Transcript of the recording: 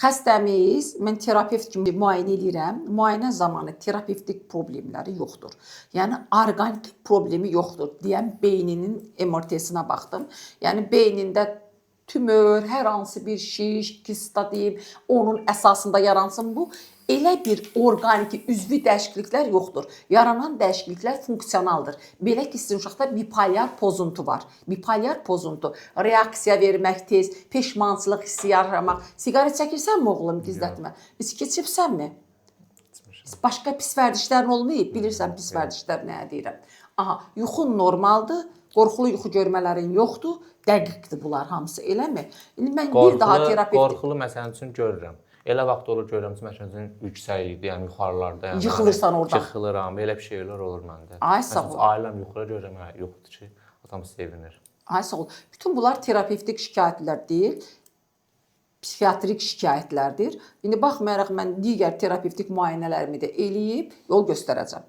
Xəstəmiz, mən terapevt kimi müayinə edirəm. Müayinə zamanı terapevtik problemləri yoxdur. Yəni orqanik problemi yoxdur deyən beyninin MRT-sinə baxdım. Yəni beynində tümör, hər hansı bir şiş, kista deyib, onun əsasında yaransın bu. Elə bir orqanik üzvi dəyişikliklər yoxdur. Yaranan dəyişikliklər funksionaldır. Belə ki, sizin uşaqda bipolyar pozuntu var. Bipolyar pozuntu, reaksiya vermək tez, peşmançılıq hissi yaramaq. Siqaret çəkirsənmi oğlum, gizlətmə? İçki içibsənmi? Başqa pis vərdişlərin olmayıb, bilirsən pis vərdişlər nəyə deyirəm. Aha, yuxun normaldır, qorxulu yuxu görmələrin yoxdur, dəqiqdir bunlar hamısı, eləmi? İndi mən bir daha terapevtik... Qorxulu məsələn üçün görürəm. Elə vaxt olur görürəm ki, məsələn üçün yüksəklikdə, yəni yuxarılarda, yəni yıxılırsan oradan. Yıxılıram, belə bir şeylər olur məndə. Ay sağ ol. Ailəm yuxuya görürəm, yoxdur ki, atam sevinir. Ay sağ ol. Bütün bunlar terapevtik şikayətlər deyil, psixiatrik şikayətlərdir. İndi baxmayaraq mən digər terapevtik müayinələrimi də eləyib yol göstərəcəm.